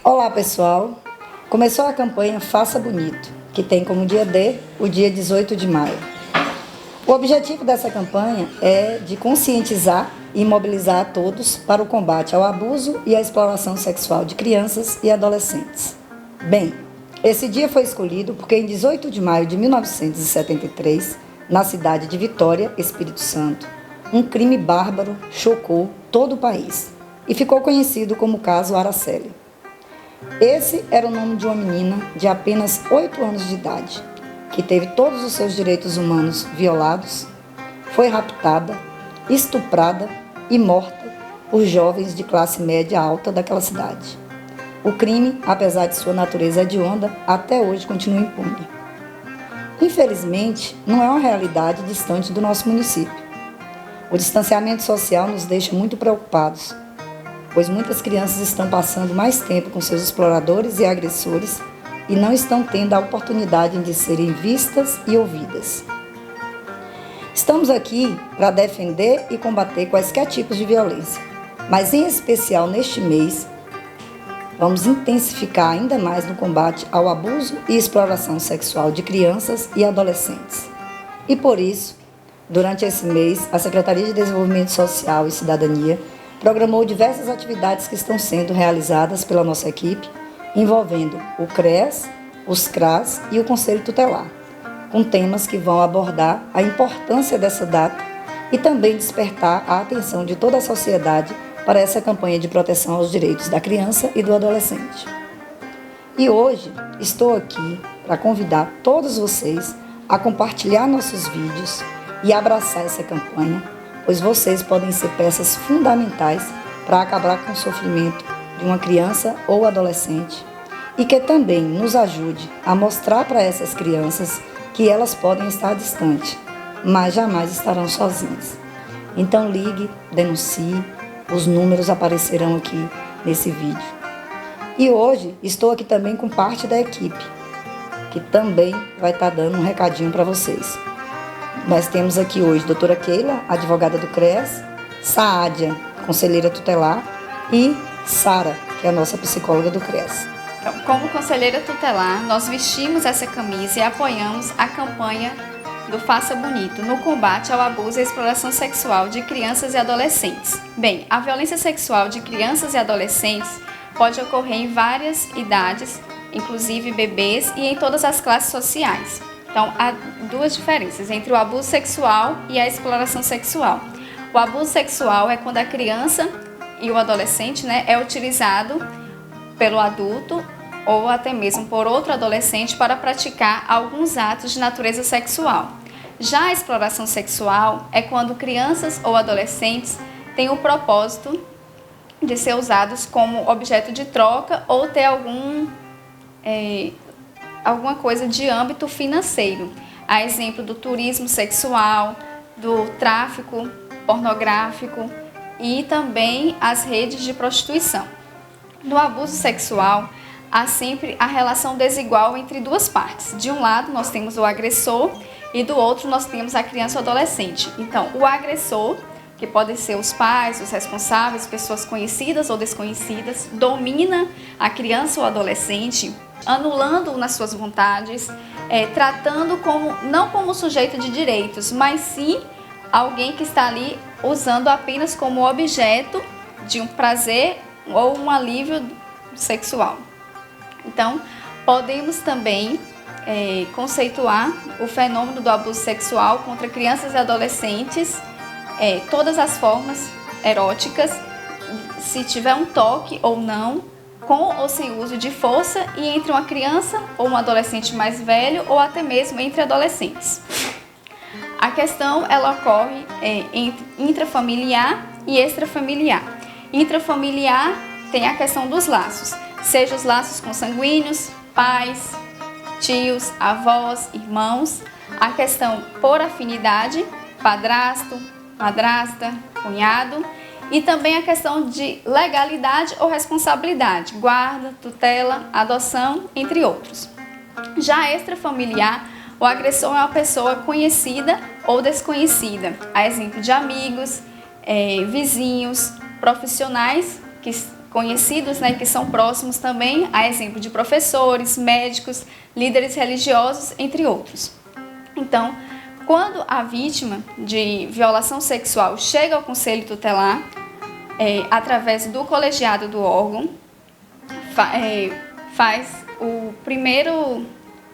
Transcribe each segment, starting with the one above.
Olá pessoal, começou a campanha Faça Bonito, que tem como dia D o dia 18 de maio. O objetivo dessa campanha é de conscientizar e mobilizar a todos para o combate ao abuso e à exploração sexual de crianças e adolescentes. Bem, esse dia foi escolhido porque em 18 de maio de 1973, na cidade de Vitória, Espírito Santo, um crime bárbaro chocou todo o país e ficou conhecido como o caso Araceli. Esse era o nome de uma menina de apenas 8 anos de idade, que teve todos os seus direitos humanos violados, foi raptada, estuprada e morta por jovens de classe média alta daquela cidade. O crime, apesar de sua natureza hedionda, até hoje continua impune. Infelizmente, não é uma realidade distante do nosso município. O distanciamento social nos deixa muito preocupados, pois muitas crianças estão passando mais tempo com seus exploradores e agressores e não estão tendo a oportunidade de serem vistas e ouvidas. Estamos aqui para defender e combater quaisquer tipos de violência, mas em especial neste mês, vamos intensificar ainda mais no combate ao abuso e exploração sexual de crianças e adolescentes. E por isso, durante esse mês, a Secretaria de Desenvolvimento Social e Cidadania programou diversas atividades que estão sendo realizadas pela nossa equipe, envolvendo o CREAS, os CRAS e o Conselho Tutelar, com temas que vão abordar a importância dessa data e também despertar a atenção de toda a sociedade para essa campanha de proteção aos direitos da criança e do adolescente. E hoje estou aqui para convidar todos vocês a compartilhar nossos vídeos e abraçar essa campanha, pois vocês podem ser peças fundamentais para acabar com o sofrimento de uma criança ou adolescente e que também nos ajude a mostrar para essas crianças que elas podem estar distantes, mas jamais estarão sozinhas. Então ligue, denuncie, os números aparecerão aqui nesse vídeo. E hoje estou aqui também com parte da equipe, que também vai estar dando um recadinho para vocês. Nós temos aqui hoje a doutora Keila, advogada do CREAS, Saadia, conselheira tutelar, e Sara, que é a nossa psicóloga do CREAS. Então, como conselheira tutelar, nós vestimos essa camisa e apoiamos a campanha do Faça Bonito no combate ao abuso e à exploração sexual de crianças e adolescentes. Bem, a violência sexual de crianças e adolescentes pode ocorrer em várias idades, inclusive bebês, e em todas as classes sociais. Então, há duas diferenças entre o abuso sexual e a exploração sexual. O abuso sexual é quando a criança e o adolescente, é utilizado pelo adulto ou até mesmo por outro adolescente para praticar alguns atos de natureza sexual. Já a exploração sexual é quando crianças ou adolescentes têm o propósito de ser usados como objeto de troca ou ter alguma coisa de âmbito financeiro, a exemplo do turismo sexual, do tráfico pornográfico e também as redes de prostituição. No abuso sexual, há sempre a relação desigual entre duas partes. De um lado, nós temos o agressor e do outro, nós temos a criança ou adolescente. Então, o agressor, que podem ser os pais, os responsáveis, pessoas conhecidas ou desconhecidas, domina a criança ou adolescente, anulando-o nas suas vontades, tratando não como sujeito de direitos, mas sim alguém que está ali usando apenas como objeto de um prazer ou um alívio sexual. Então, podemos também conceituar o fenômeno do abuso sexual contra crianças e adolescentes, todas as formas eróticas, se tiver um toque ou não, com ou sem uso de força, e entre uma criança ou um adolescente mais velho ou até mesmo entre adolescentes. A questão ela ocorre entre intrafamiliar e extrafamiliar. Intrafamiliar tem a questão dos laços, seja os laços consanguíneos, pais, tios, avós, irmãos, a questão por afinidade, padrasto, madrasta, cunhado, e também a questão de legalidade ou responsabilidade, guarda, tutela, adoção, entre outros. Já extrafamiliar, o agressor é uma pessoa conhecida ou desconhecida, a exemplo de amigos, vizinhos, profissionais conhecidos, né, que são próximos também, a exemplo de professores, médicos, líderes religiosos, entre outros. Então, quando a vítima de violação sexual chega ao Conselho Tutelar, através do colegiado do órgão, faz o primeiro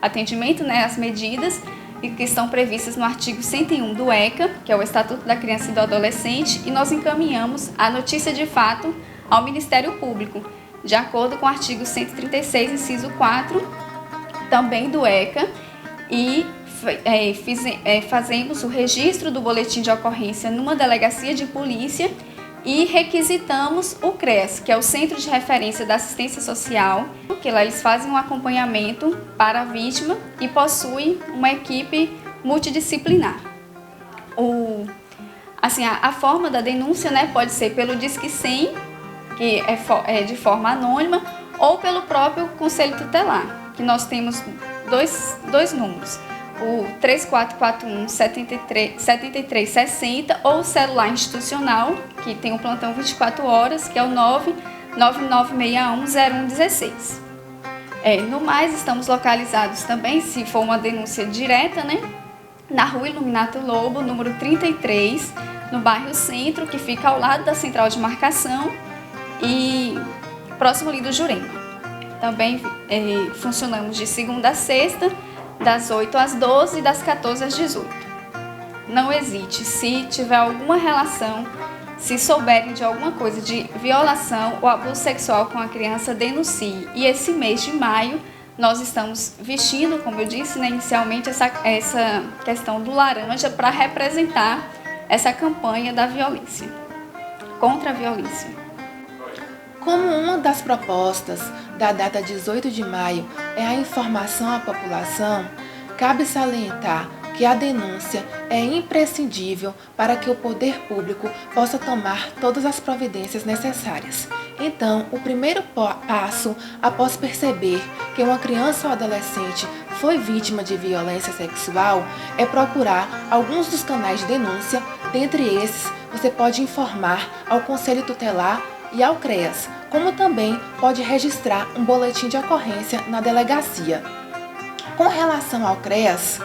atendimento, né, às medidas que estão previstas no artigo 101 do ECA, que é o Estatuto da Criança e do Adolescente, e nós encaminhamos a notícia de fato ao Ministério Público, de acordo com o artigo 136, inciso 4, também do ECA, e fazemos o registro do boletim de ocorrência numa delegacia de polícia e requisitamos o CREAS, que é o Centro de Referência da Assistência Social, porque lá eles fazem um acompanhamento para a vítima e possuem uma equipe multidisciplinar. A forma da denúncia, né, pode ser pelo Disque 100, que é de forma anônima, ou pelo próprio Conselho Tutelar, que nós temos dois números. O 3441 7360 ou o celular institucional, que tem um plantão 24 horas, que é o 999610116. No mais, estamos localizados também, se for uma denúncia direta, né, na Rua Iluminato Lobo, número 33, no bairro Centro, que fica ao lado da central de marcação e próximo ali do Jurema. Também funcionamos de segunda a sexta, das 8 às 12 e das 14 às 18. Não hesite, se tiver alguma relação, se souberem de alguma coisa de violação ou abuso sexual com a criança, denuncie. E esse mês de maio, nós estamos vestindo, como eu disse, né, inicialmente, essa questão do laranja para representar essa campanha da violência, contra a violência. Como uma das propostas da data 18 de maio é a informação à população, cabe salientar que a denúncia é imprescindível para que o poder público possa tomar todas as providências necessárias. Então, o primeiro passo após perceber que uma criança ou adolescente foi vítima de violência sexual é procurar alguns dos canais de denúncia. Dentre esses, você pode informar ao Conselho Tutelar e ao CREAS, como também pode registrar um boletim de ocorrência na delegacia. Com relação ao CREAS,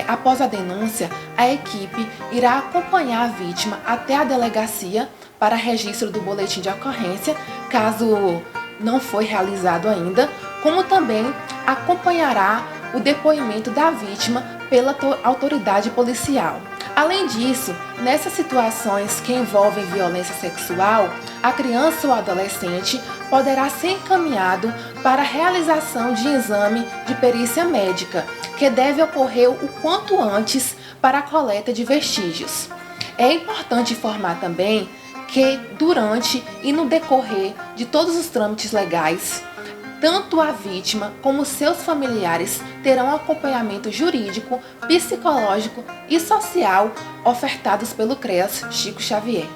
após a denúncia, a equipe irá acompanhar a vítima até a delegacia para registro do boletim de ocorrência, caso não foi realizado ainda, como também acompanhará o depoimento da vítima pela autoridade policial. Além disso, nessas situações que envolvem violência sexual, a criança ou adolescente poderá ser encaminhado para a realização de exame de perícia médica, que deve ocorrer o quanto antes para a coleta de vestígios. É importante informar também que durante e no decorrer de todos os trâmites legais, tanto a vítima como seus familiares terão acompanhamento jurídico, psicológico e social ofertados pelo CREAS Chico Xavier.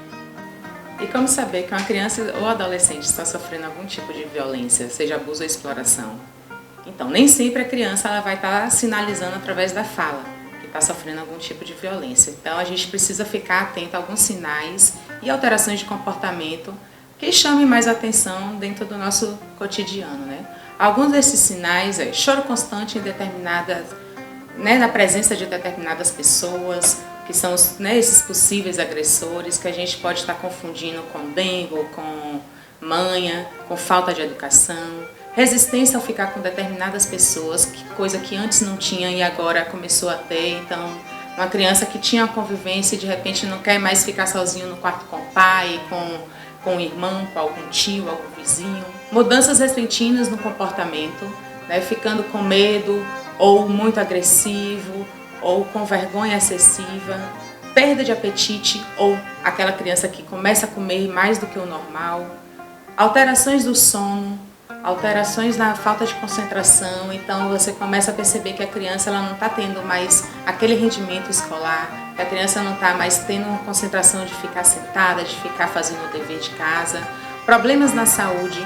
E como saber que uma criança ou adolescente está sofrendo algum tipo de violência, seja abuso ou exploração? Então, nem sempre a criança ela vai estar sinalizando através da fala que está sofrendo algum tipo de violência. Então, a gente precisa ficar atento a alguns sinais e alterações de comportamento que chamem mais atenção dentro do nosso cotidiano, né? Alguns desses sinais é choro constante em determinadas, na presença de determinadas pessoas, que são esses possíveis agressores, que a gente pode estar confundindo com dengue, com manha, com falta de educação, resistência ao ficar com determinadas pessoas, coisa que antes não tinha e agora começou a ter. Então, uma criança que tinha uma convivência e de repente não quer mais ficar sozinho no quarto com o pai, com o irmão, com algum tio, algum vizinho. Mudanças repentinas no comportamento, ficando com medo ou muito agressivo ou com vergonha excessiva, perda de apetite ou aquela criança que começa a comer mais do que o normal, alterações do sono, alterações na falta de concentração. Então você começa a perceber que a criança ela não está tendo mais aquele rendimento escolar, que a criança não está mais tendo uma concentração de ficar sentada, de ficar fazendo o dever de casa, problemas na saúde,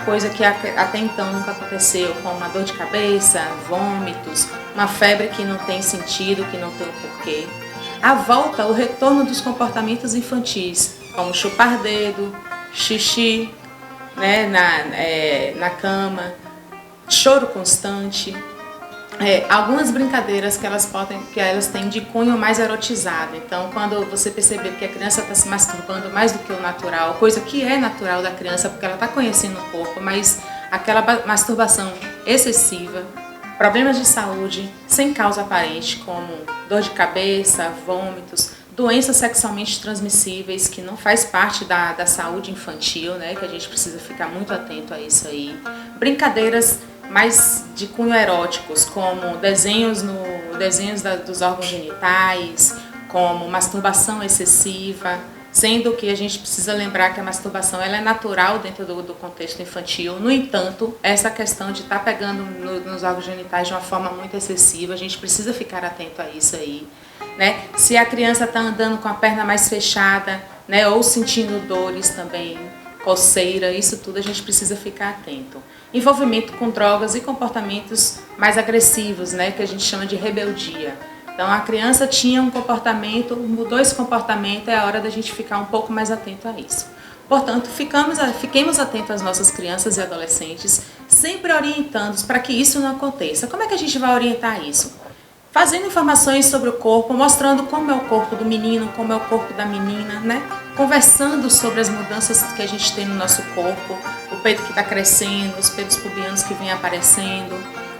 coisa que até então nunca aconteceu, como uma dor de cabeça, vômitos, uma febre que não tem sentido, que não tem um porquê. A volta, o retorno dos comportamentos infantis, como chupar dedo, xixi, né, na cama, choro constante, algumas brincadeiras que elas têm de cunho mais erotizado. Então, quando você perceber que a criança está se masturbando mais do que o natural, coisa que é natural da criança porque ela está conhecendo o corpo, mas aquela masturbação excessiva, problemas de saúde sem causa aparente, como dor de cabeça, vômitos, doenças sexualmente transmissíveis, que não faz parte da saúde infantil, né, que a gente precisa ficar muito atento a isso aí. Brincadeiras mais de cunho eróticos, como desenhos dos órgãos genitais, como masturbação excessiva, sendo que a gente precisa lembrar que a masturbação ela é natural dentro do contexto infantil. No entanto, essa questão de estar pegando nos órgãos genitais de uma forma muito excessiva, a gente precisa ficar atento a isso aí, né? Se a criança está andando com a perna mais fechada, né, ou sentindo dores também, coceira, isso tudo a gente precisa ficar atento. Envolvimento com drogas e comportamentos mais agressivos, né, que a gente chama de rebeldia. Então a criança tinha um comportamento, mudou esse comportamento, é a hora da gente ficar um pouco mais atento a isso. Portanto, fiquemos atentos às nossas crianças e adolescentes, sempre orientando-os para que isso não aconteça. Como é que a gente vai orientar isso? Fazendo informações sobre o corpo, mostrando como é o corpo do menino, como é o corpo da menina, né? Conversando sobre as mudanças que a gente tem no nosso corpo, o peito que está crescendo, os pelos pubianos que vêm aparecendo,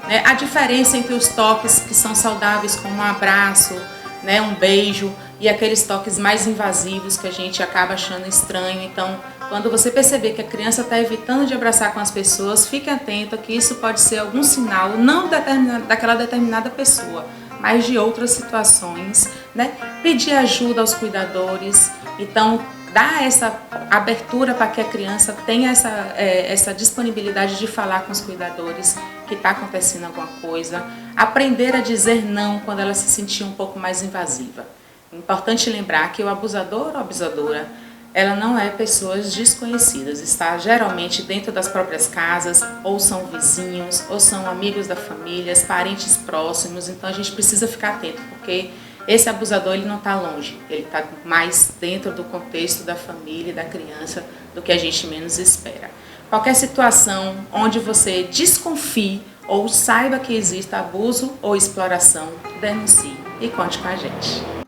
né? A diferença entre os toques que são saudáveis, como um abraço, né? Um beijo, e aqueles toques mais invasivos que a gente acaba achando estranho. Então, quando você perceber que a criança está evitando de abraçar com as pessoas, fique atento que isso pode ser algum sinal, não daquela determinada pessoa, mas de outras situações, né? Pedir ajuda aos cuidadores, então dar essa abertura para que a criança tenha essa disponibilidade de falar com os cuidadores que está acontecendo alguma coisa, aprender a dizer não quando ela se sentir um pouco mais invasiva. Importante lembrar que o abusador ou abusadora, ela não é pessoas desconhecidas, está geralmente dentro das próprias casas, ou são vizinhos, ou são amigos da família, parentes próximos. Então a gente precisa ficar atento, porque esse abusador ele não está longe, ele está mais dentro do contexto da família e da criança do que a gente menos espera. Qualquer situação onde você desconfie ou saiba que exista abuso ou exploração, denuncie e conte com a gente.